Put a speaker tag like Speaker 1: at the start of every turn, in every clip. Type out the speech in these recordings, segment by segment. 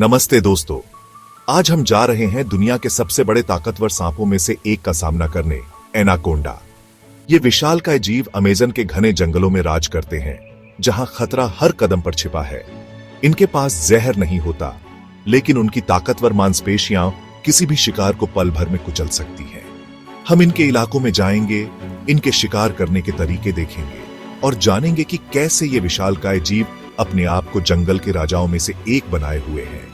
Speaker 1: नमस्ते दोस्तों, आज हम जा रहे हैं दुनिया के सबसे बड़े ताकतवर सांपों में से एक का सामना करने, एनाकोंडा। ये विशालकाय जीव अमेज़न के घने जंगलों में राज करते हैं, जहां खतरा हर कदम पर छिपा है। इनके पास जहर नहीं होता, लेकिन उनकी ताकतवर मांसपेशियां किसी भी शिकार को पल भर में कुचल सकती हैं। हम इनके इलाकों में जाएंगे, इनके शिकार करने के तरीके देखेंगे और जानेंगे कि कैसे ये विशालकाय जीव अपने आप को जंगल के राजाओं में से एक बनाए हुए हैं।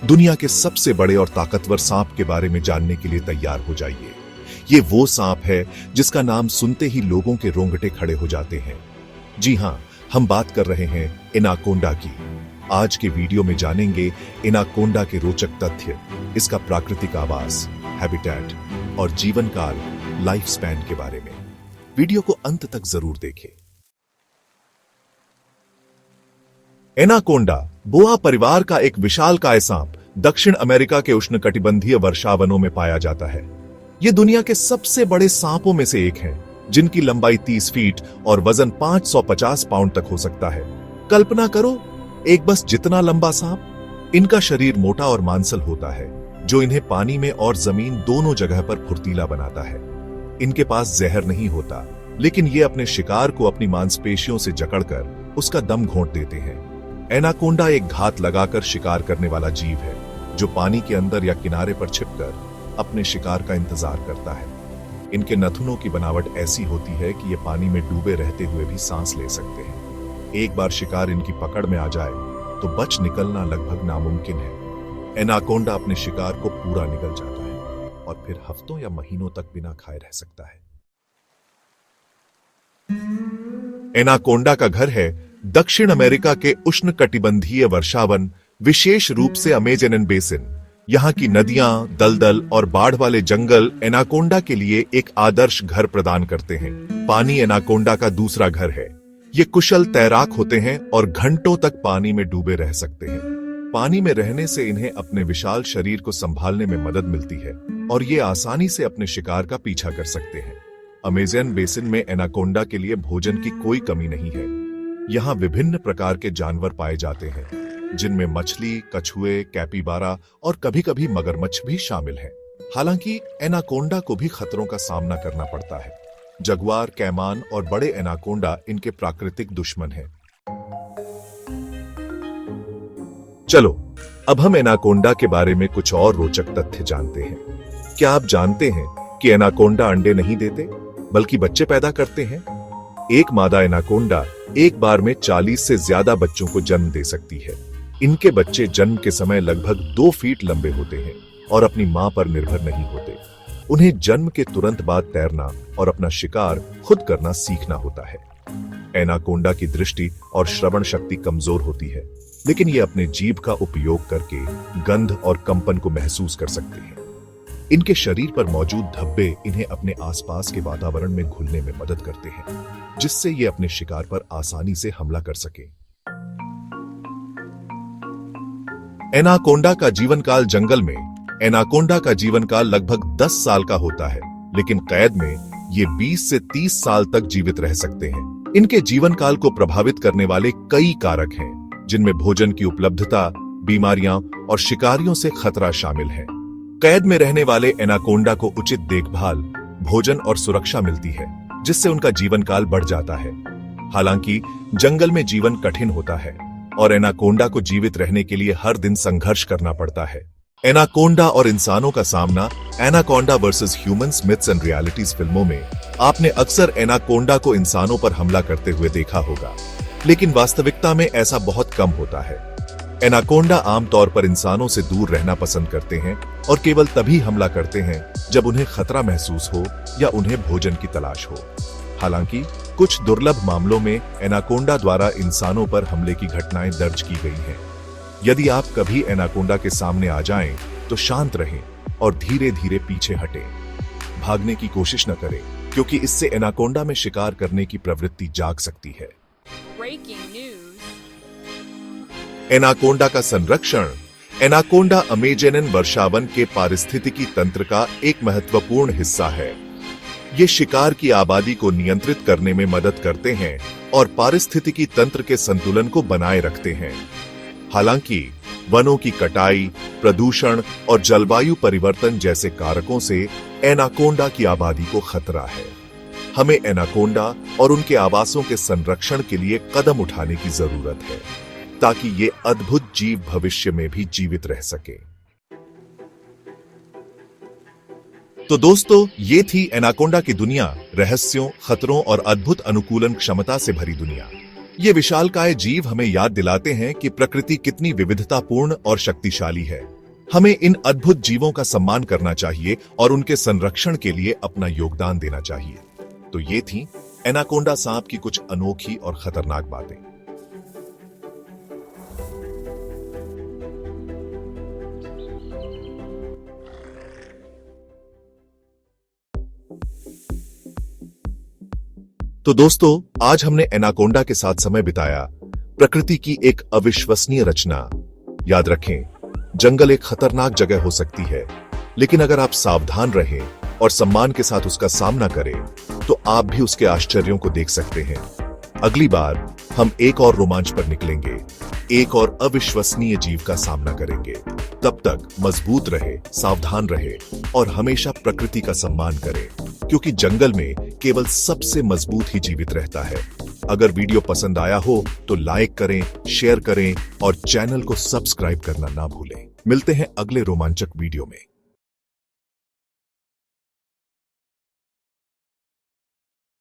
Speaker 1: दुनिया के सबसे बड़े और ताकतवर सांप के बारे में जानने के लिए तैयार हो जाइए। ये वो सांप है जिसका नाम सुनते ही लोगों के रोंगटे खड़े हो जाते हैं। जी हां, हम बात कर रहे हैं एनाकोंडा की। आज के वीडियो में जानेंगे एनाकोंडा के रोचक तथ्य, इसका प्राकृतिक आवास, हैबिटेट और जीवन काल, लाइफ स्पैन के बारे में। वीडियो को अंत तक जरूर देखें। एनाकोंडा बोआ परिवार का एक विशालकाय सांप दक्षिण अमेरिका के उष्णकटिबंधीय वर्षावनों में पाया जाता है। ये दुनिया के सबसे बड़े सांपों में से एक है, जिनकी लंबाई 30 फीट और वजन 550 पाउंड तक हो सकता है। कल्पना करो, एक बस जितना लंबा सांप। इनका शरीर मोटा और मांसल होता है, जो इन्हें पानी में और जमीन दोनों जगह पर फुर्तीला बनाता है। इनके पास जहर नहीं होता, लेकिन ये अपने शिकार को अपनी मांसपेशियों से जकड़कर उसका दम घोंट देते हैं। एनाकोंडा एक घात लगाकर शिकार करने वाला जीव है, जो पानी के अंदर या किनारे पर छिपकर अपने शिकार का इंतजार करता है। इनके नथुनों की बनावट ऐसी होती है कि ये पानी में डूबे रहते हुए भी सांस ले सकते हैं। एक बार शिकार इनकी पकड़ में आ जाए तो बच निकलना लगभग नामुमकिन है। एनाकोंडा अपने शिकार को पूरा निगल जाता है और फिर हफ्तों या महीनों तक बिना खाए रह सकता है। एनाकोंडा का घर है दक्षिण अमेरिका के उष्णकटिबंधीय वर्षावन, विशेष रूप से अमेज़न बेसिन। यहाँ की नदियां, दलदल और बाढ़ वाले जंगल एनाकोंडा के लिए एक आदर्श घर प्रदान करते हैं। पानी एनाकोंडा का दूसरा घर है। ये कुशल तैराक होते हैं और घंटों तक पानी में डूबे रह सकते हैं। पानी में रहने से इन्हें अपने विशाल शरीर को संभालने में मदद मिलती है और ये आसानी से अपने शिकार का पीछा कर सकते हैं। अमेज़न बेसिन में एनाकोंडा के लिए भोजन की कोई कमी नहीं है। यहाँ विभिन्न प्रकार के जानवर पाए जाते हैं, जिनमें मछली, कछुए, कैपिबारा और कभी-कभी मगरमच्छ भी शामिल हैं। हालांकि एनाकोंडा को भी खतरों का सामना करना पड़ता है। जगुआर, कैमान और बड़े एनाकोंडा इनके प्राकृतिक दुश्मन हैं। चलो, अब हम एनाकोंडा के बारे में कुछ और रोचक तथ्य जानते हैं। क्या आप जानते हैं कि एनाकोंडा अंडे नहीं देते, बल्कि बच्चे पैदा करते हैं? एक मादा एनाकोंडा एक बार में 40 से ज्यादा बच्चों को जन्म दे सकती है। इनके बच्चे जन्म के समय लगभग 2 फीट लंबे होते हैं और अपनी मां पर निर्भर नहीं होते। उन्हें जन्म के तुरंत बाद तैरना और अपना शिकार खुद करना सीखना होता है। एनाकोंडा की दृष्टि और श्रवण शक्ति कमजोर होती है, लेकिन ये अपने जीभ का उपयोग करके गंध और कंपन को महसूस कर सकते हैं। इनके शरीर पर मौजूद धब्बे इन्हें अपने आसपास के वातावरण में घुलने में मदद करते हैं, जिससे ये अपने शिकार पर आसानी से हमला कर सके। एनाकोंडा का जीवन काल जंगल में एनाकोंडा का जीवन काल लगभग 10 साल का होता है, लेकिन कैद में ये 20 से 30 साल तक जीवित रह सकते हैं। इनके जीवन काल को प्रभावित करने वाले कई कारक हैं, जिनमें भोजन की उपलब्धता, बीमारियां और शिकारियों से खतरा शामिल है। कैद में रहने वाले एनाकोंडा को उचित देखभाल, भोजन और सुरक्षा मिलती है, जिससे उनका जीवन काल बढ़ जाता है। हालांकि जंगल में जीवन कठिन होता है और एनाकोंडा को जीवित रहने के लिए हर दिन संघर्ष करना पड़ता है। एनाकोंडा और इंसानों का सामना, anaconda versus humans, myths and realities फिल्मों में आपने अक्सर एनाकोंडा को इंसानों पर हमला करते हुए देखा होगा, लेकिन वास्तविकता में ऐसा बहुत कम होता है। एनाकोंडा आमतौर पर इंसानों से दूर रहना पसंद करते हैं और केवल तभी हमला करते हैं जब उन्हें खतरा महसूस हो या उन्हें भोजन की तलाश हो। हालांकि कुछ दुर्लभ मामलों में एनाकोंडा द्वारा इंसानों पर हमले की घटनाएं दर्ज की गई हैं। यदि आप कभी एनाकोंडा के सामने आ जाएं, तो शांत रहें और धीरे धीरे पीछे हटें। भागने की कोशिश न करें, क्योंकि इससे एनाकोंडा में शिकार करने की प्रवृत्ति जाग सकती है। एनाकोंडा का संरक्षण। एनाकोंडा अमेज़न वर्षावन के पारिस्थितिकी तंत्र का एक महत्वपूर्ण हिस्सा है। ये शिकार की आबादी को नियंत्रित करने में मदद करते हैं और पारिस्थितिकी तंत्र के संतुलन को बनाए रखते हैं। हालांकि वनों की कटाई, प्रदूषण और जलवायु परिवर्तन जैसे कारकों से एनाकोंडा की आबादी को खतरा है। हमें एनाकोंडा और उनके आवासों के संरक्षण के लिए कदम उठाने की जरूरत है, ताकि ये अद्भुत जीव भविष्य में भी जीवित रह सके। तो दोस्तों, ये थी एनाकोंडा की दुनिया, रहस्यों, खतरों और अद्भुत अनुकूलन क्षमता से भरी दुनिया। ये विशालकाय जीव हमें याद दिलाते हैं कि प्रकृति कितनी विविधतापूर्ण और शक्तिशाली है। हमें इन अद्भुत जीवों का सम्मान करना चाहिए और उनके संरक्षण के लिए अपना योगदान देना चाहिए। तो ये थी एनाकोंडा सांप की कुछ अनोखी और खतरनाक बातें। तो दोस्तों, आज हमने एनाकोंडा के साथ समय बिताया, प्रकृति की एक अविश्वसनीय रचना। याद रखें, जंगल एक खतरनाक जगह हो सकती है, लेकिन अगर आप सावधान रहें और सम्मान के साथ उसका सामना करें, तो आप भी उसके आश्चर्यों को देख सकते हैं। अगली बार हम एक और रोमांच पर निकलेंगे, एक और अविश्वसनीय जीव का सामना करेंगे। तब तक मजबूत रहे, सावधान रहे और हमेशा प्रकृति का सम्मान करें, क्योंकि जंगल में केवल सबसे मजबूत ही जीवित रहता है। अगर वीडियो पसंद आया हो तो लाइक करें, शेयर करें और चैनल को सब्सक्राइब करना ना भूलें। मिलते हैं अगले रोमांचक वीडियो में।